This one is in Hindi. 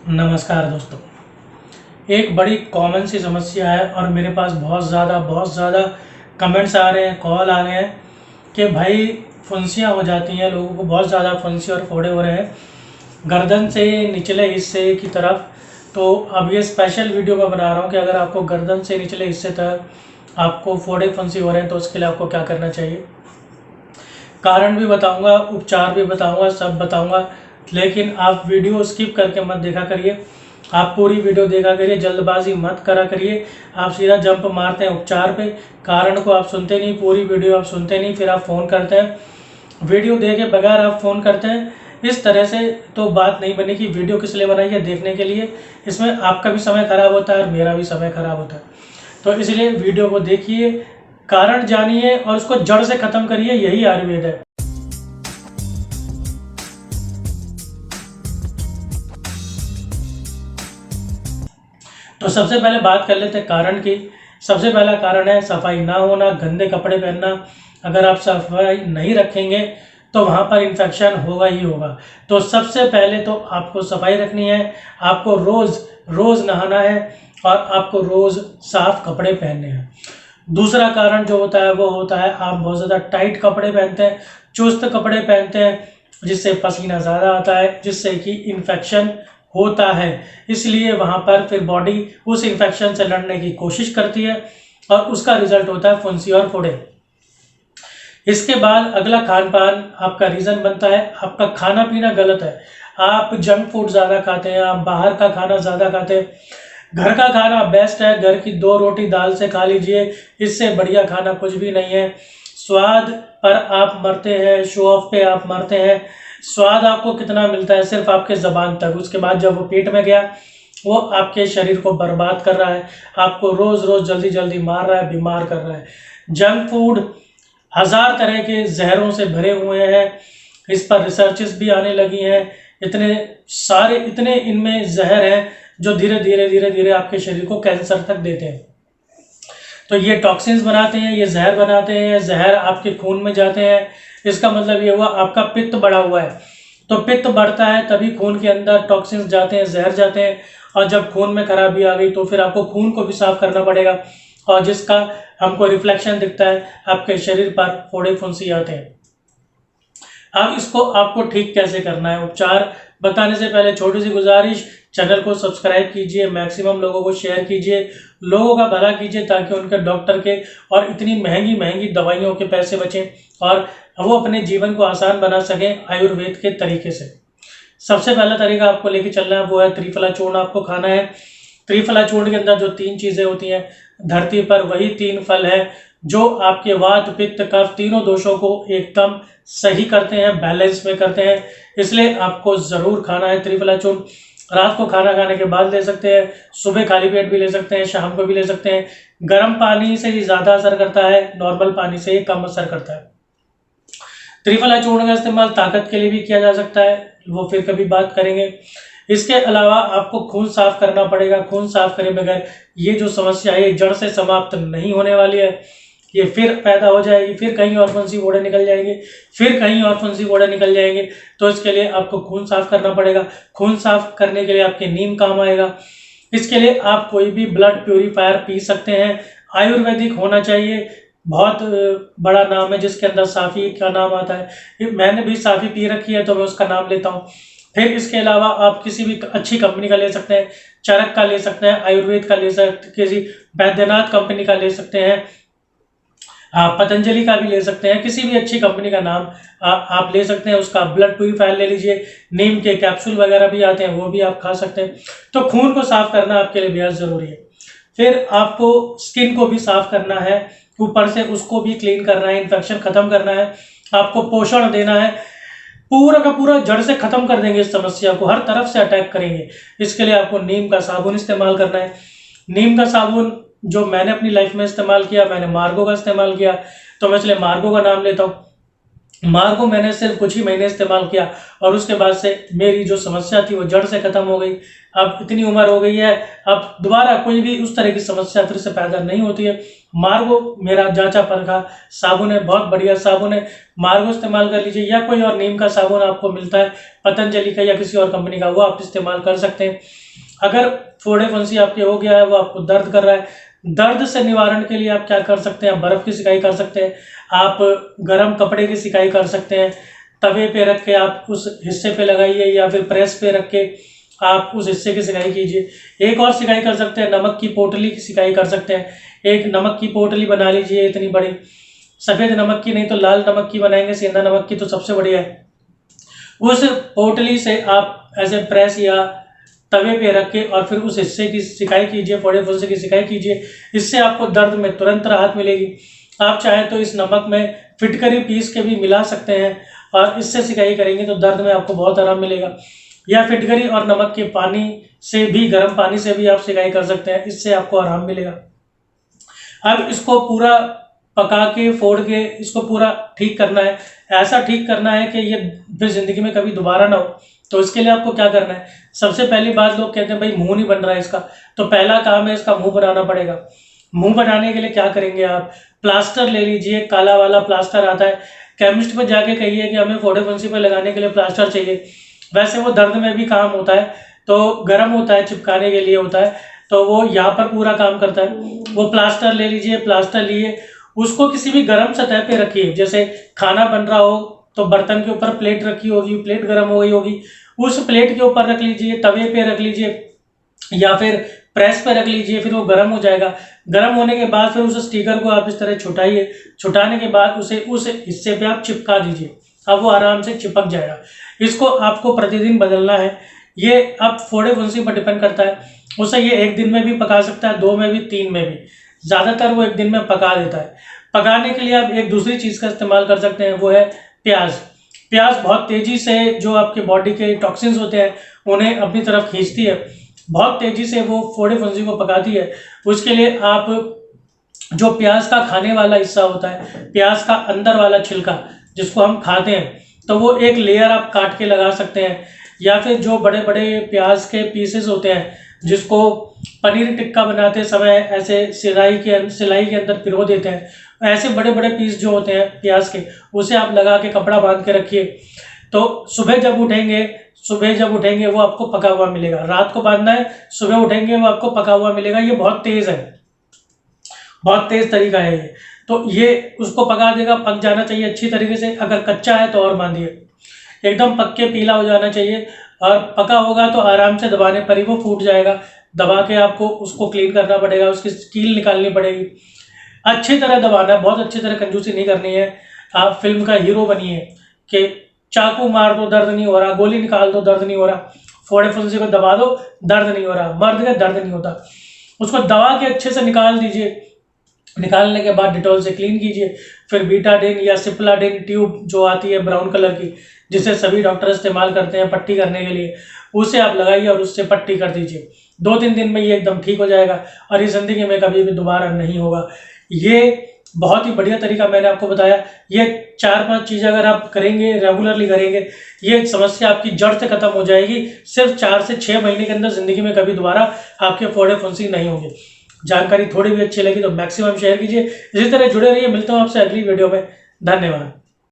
नमस्कार दोस्तों। एक बड़ी कॉमन सी समस्या है और मेरे पास बहुत ज़्यादा कमेंट्स आ रहे हैं, कॉल आ रहे हैं कि भाई फुंसियाँ हो जाती हैं, लोगों को बहुत ज़्यादा फुंसी और फोड़े हो रहे हैं गर्दन से निचले हिस्से की तरफ। तो अब ये स्पेशल वीडियो मैं बना रहा हूँ कि अगर आपको गर्दन से निचले हिस्से तक आपको फोड़े फुंसी हो रहे हैं तो उसके लिए आपको क्या करना चाहिए। कारण भी बताऊंगा, उपचार भी बताऊंगा, सब बताऊंगा, लेकिन आप वीडियो स्किप करके मत देखा करिए। आप पूरी वीडियो देखा करिए, जल्दबाजी मत करा करिए। आप सीधा जंप मारते हैं उपचार पे, कारण को आप सुनते नहीं, पूरी वीडियो आप सुनते नहीं, फिर आप फ़ोन करते हैं। वीडियो देखे बगैर आप फ़ोन करते हैं, इस तरह से तो बात नहीं बनेगी। वीडियो किस लिए बनाई है? देखने के लिए। इसमें आपका भी समय खराब होता है और मेरा भी समय खराब होता है। तो इसलिए वीडियो को देखिए, कारण जानिए और उसको जड़ से ख़त्म करिए, यही आयुर्वेद है। तो सबसे पहले बात कर लेते हैं कारण की। सबसे पहला कारण है सफाई ना होना, गंदे कपड़े पहनना। अगर आप सफाई नहीं रखेंगे तो वहाँ पर इन्फेक्शन होगा ही होगा। तो सबसे पहले तो आपको सफाई रखनी है, आपको रोज़ नहाना है और आपको रोज़ साफ कपड़े पहनने हैं। दूसरा कारण जो होता है वो होता है आप बहुत ज़्यादा टाइट कपड़े पहनते हैं, चुस्त कपड़े पहनते हैं, जिससे पसीना ज़्यादा आता है, जिससे कि इन्फेक्शन होता है। इसलिए वहाँ पर फिर बॉडी उस इन्फेक्शन से लड़ने की कोशिश करती है और उसका रिजल्ट होता है फुंसी और फोड़े। इसके बाद अगला खान पान आपका रीज़न बनता है। आपका खाना पीना गलत है, आप जंक फूड ज़्यादा खाते हैं, आप बाहर का खाना ज़्यादा खाते हैं। घर का खाना बेस्ट है, घर की 2 रोटी दाल से खा लीजिए, इससे बढ़िया खाना कुछ भी नहीं है। स्वाद पर आप मरते हैं, शो ऑफ पे आप मरते हैं। स्वाद आपको कितना मिलता है? सिर्फ आपके ज़बान तक, उसके बाद जब वो पेट में गया वो आपके शरीर को बर्बाद कर रहा है, आपको रोज़ रोज़ जल्दी मार रहा है, बीमार कर रहा है। जंक फूड 1000 तरह के जहरों से भरे हुए हैं, इस पर रिसर्चेस भी आने लगी हैं। इतने इनमें जहर हैं जो धीरे धीरे आपके शरीर को कैंसर तक देते हैं। तो ये टॉक्सिन्स बनाते हैं, ये जहर बनाते हैं, जहर आपके खून में जाते हैं। इसका मतलब ये हुआ आपका पित्त बढ़ा हुआ है। तो पित्त बढ़ता है तभी खून के अंदर टॉक्सिन्स जाते हैं, जहर जाते हैं, और जब खून में खराबी आ गई तो फिर आपको खून को भी साफ करना पड़ेगा, और जिसका हमको रिफ्लेक्शन दिखता है, आपके शरीर पर फोड़े फुंसी आते हैं। अब इसको आपको ठीक कैसे करना है, उपचार बताने से पहले छोटी सी गुजारिश, चैनल को सब्सक्राइब कीजिए, मैक्सिमम लोगों को शेयर कीजिए, लोगों का भला कीजिए ताकि उनके डॉक्टर के और इतनी महंगी दवाइयों के पैसे बचें और वो अपने जीवन को आसान बना सकें आयुर्वेद के तरीके से। सबसे पहला तरीका आपको लेके चलना है वो है त्रिफला चूर्ण आपको खाना है। त्रिफला चूर्ण के अंदर जो 3 चीज़ें होती हैं धरती पर, वही 3 फल है जो आपके वात पित्त कफ तीनों दोषों को एकदम सही करते हैं, बैलेंस में करते हैं। इसलिए आपको ज़रूर खाना है त्रिफला चूर्ण। रात को खाना खाने के बाद ले सकते हैं, सुबह खाली पेट भी ले सकते हैं, शाम को भी ले सकते हैं। गर्म पानी से ही ज़्यादा असर करता है, नॉर्मल पानी से ही कम असर करता है। त्रिफला चूर्ण का इस्तेमाल ताकत के लिए भी किया जा सकता है, वो फिर कभी बात करेंगे। इसके अलावा आपको खून साफ करना पड़ेगा। खून साफ करे बगैर ये जो समस्या है जड़ से समाप्त नहीं होने वाली है, ये फिर पैदा हो जाएगी, फिर कहीं और फुंसी फोड़े निकल जाएंगे, फिर कहीं और फुंसी फोड़े निकल जाएंगे। तो इसके लिए आपको खून साफ करना पड़ेगा। खून साफ करने के लिए आपके नीम काम आएगा। इसके लिए आप कोई भी ब्लड प्यूरीफायर पी सकते हैं, आयुर्वेदिक होना चाहिए। बहुत बड़ा नाम है जिसके अंदर साफी का नाम आता है, मैंने भी साफी पी रखी है तो मैं उसका नाम लेता हूँ। फिर इसके अलावा आप किसी भी अच्छी कंपनी का ले सकते हैं, चरक का ले सकते हैं, आयुर्वेद का ले सकते हैं, किसी बैद्यनाथ कंपनी का ले सकते हैं, आप पतंजलि का भी ले सकते हैं, किसी भी अच्छी कंपनी का नाम आप ले सकते हैं। उसका ब्लड प्यूरीफायर ले लीजिए, नीम के कैप्सूल वगैरह भी आते हैं, वो भी आप खा सकते हैं। तो खून को साफ करना आपके लिए बेहद ज़रूरी है। फिर आपको स्किन को भी साफ करना है, ऊपर से उसको भी क्लीन करना है, इन्फेक्शन खत्म करना है, आपको पोषण देना है। पूरा का पूरा जड़ से खत्म कर देंगे इस समस्या को, हर तरफ से अटैक करेंगे। इसके लिए आपको नीम का साबुन इस्तेमाल करना है। नीम का साबुन जो मैंने अपनी लाइफ में इस्तेमाल किया, मैंने मार्गो का इस्तेमाल किया, तो मैं इसलिए मार्गो का नाम लेता हूँ। मार्गो मैंने सिर्फ कुछ ही महीने इस्तेमाल किया और उसके बाद से मेरी जो समस्या थी वो जड़ से खत्म हो गई। अब इतनी उम्र हो गई है, अब दोबारा कोई भी उस तरह की समस्या फिर से पैदा नहीं होती है। मार्गो मेरा जांचा परखा साबुन है, बहुत बढ़िया साबुन है। मार्गो इस्तेमाल कर लीजिए, या कोई और नीम का साबुन आपको मिलता है पतंजलि का या किसी और कंपनी का, वो आप इस्तेमाल कर सकते हैं। अगर फोड़े फुंसी आपके हो गया है, वो आपको दर्द कर रहा है, दर्द से निवारण के लिए आप क्या कर सकते हैं, बर्फ की सिकाई कर सकते हैं, आप गर्म कपड़े की सिकाई कर सकते हैं, तवे पे रख के आप उस हिस्से पे लगाइए या फिर प्रेस पे रख के आप उस हिस्से की सिकाई कीजिए। एक और सिकाई कर सकते हैं, नमक की पोटली की सिकाई कर सकते हैं। एक नमक की पोटली बना लीजिए इतनी बड़ी, सफ़ेद नमक की नहीं तो लाल नमक की बनाएंगे, सेंधा नमक की तो सबसे बढ़िया है। उस पोटली से आप ऐसे प्रेस या तवे पे रख के और फिर उस हिस्से की सिकाई कीजिए, फोड़े फुंसे की सिकाई कीजिए। इससे आपको दर्द में तुरंत राहत मिलेगी। आप चाहें तो इस नमक में फिटकरी पीस के भी मिला सकते हैं और इससे सिकाई करेंगे तो दर्द में आपको बहुत आराम मिलेगा। या फिटकरी और नमक के पानी से भी, गर्म पानी से भी आप सिकाई कर सकते हैं, इससे आपको आराम मिलेगा। अब इसको पूरा पका के फोड़ के इसको पूरा ठीक करना है, ऐसा ठीक करना है कि ये फिर ज़िंदगी में कभी दोबारा ना हो। तो इसके लिए आपको क्या करना है, सबसे पहली बात, लोग कहते हैं भाई मुंह नहीं बन रहा है इसका, तो पहला काम है इसका मुंह बनाना पड़ेगा। मुंह बनाने के लिए क्या करेंगे, आप प्लास्टर ले लीजिए, काला वाला प्लास्टर आता है। केमिस्ट पर जाके कहिए कि हमें फोड़े फुंसी पर लगाने के लिए प्लास्टर चाहिए। वैसे वो दर्द में भी काम होता है, तो गर्म होता है, चिपकाने के लिए होता है, तो वो यहाँ पर पूरा काम करता है। वो प्लास्टर ले लीजिए, प्लास्टर लिए उसको किसी भी गर्म सतह पे रखिए। जैसे खाना बन रहा हो तो बर्तन के ऊपर प्लेट रखी होगी, प्लेट गर्म हो गई होगी, उस प्लेट के ऊपर रख लीजिए, तवे पे रख लीजिए या फिर प्रेस पे रख लीजिए, फिर वो गर्म हो जाएगा। गर्म होने के बाद फिर उस स्टिकर को आप इस तरह छुटाइए, छुटाने के बाद उसे उस हिस्से पे आप चिपका दीजिए, अब वो आराम से चिपक जाएगा। इसको आपको प्रतिदिन बदलना है। ये अब फोड़े फुंसी पर डिपेंड करता है, उसे ये 1 दिन में भी पका सकता है, 2 में भी, 3 में भी, ज़्यादातर वो 1 दिन में पका देता है। पकाने के लिए आप एक दूसरी चीज़ का इस्तेमाल कर सकते हैं, वो है प्याज। प्याज बहुत तेज़ी से जो आपके बॉडी के टॉक्सिन्स होते हैं उन्हें अपनी तरफ खींचती है, बहुत तेज़ी से वो फोड़े फुंसी को पकाती है। उसके लिए आप जो प्याज का खाने वाला हिस्सा होता है, प्याज का अंदर वाला छिलका जिसको हम खाते हैं, तो वो एक लेयर आप काट के लगा सकते हैं। या फिर जो बड़े बड़े प्याज के पीसेस होते हैं जिसको पनीर टिक्का बनाते समय ऐसे सिलाई के अंदर पिरो देते हैं, ऐसे बड़े बड़े पीस जो होते हैं प्याज के, उसे आप लगा के कपड़ा बांध के रखिए। तो सुबह जब उठेंगे वो आपको पका हुआ मिलेगा। रात को बांधना है, सुबह उठेंगे वो आपको पका हुआ मिलेगा। ये बहुत तेज़ है, बहुत तेज़ तरीका है ये। तो ये उसको पका देगा, पक जाना चाहिए अच्छी तरीके से। अगर कच्चा है तो और बांधिए, एकदम पक के पीला हो जाना चाहिए। और पका होगा तो आराम से दबाने पर ही वो फूट जाएगा। दबा के आपको उसको क्लीन करना पड़ेगा, उसकी कील निकालनी पड़ेगी, अच्छी तरह दबाना है, बहुत अच्छी तरह, कंजूसी नहीं करनी है। आप फिल्म का हीरो बनिए कि चाकू मार दो दर्द नहीं हो रहा, गोली निकाल दो दर्द नहीं हो रहा, फोड़े फुंसी को दबा दो दर्द नहीं हो रहा, मर्द का दर्द नहीं होता। उसको दबा के अच्छे से निकाल दीजिए, निकालने के बाद डिटॉल से क्लीन कीजिए। फिर बीटाडिन या सिप्लाडिन ट्यूब जो आती है ब्राउन कलर की, जिसे सभी डॉक्टर इस्तेमाल करते हैं पट्टी करने के लिए, उसे आप लगाइए और उससे पट्टी कर दीजिए। 2-3 दिन में ये एकदम ठीक हो जाएगा और ये ज़िंदगी में कभी भी दोबारा नहीं होगा। ये बहुत ही बढ़िया तरीका मैंने आपको बताया। ये 4-5 चीज़ें अगर आप करेंगे, रेगुलरली करेंगे, ये समस्या आपकी जड़ से खत्म हो जाएगी। सिर्फ 4 से 6 महीने के अंदर ज़िंदगी में कभी दोबारा आपके फोड़े फुंसी नहीं होंगे। जानकारी थोड़ी भी अच्छी लगी तो मैक्सिमम शेयर कीजिए। इसी तरह जुड़े रहिए, मिलता हूँ आपसे अगली वीडियो में। धन्यवाद।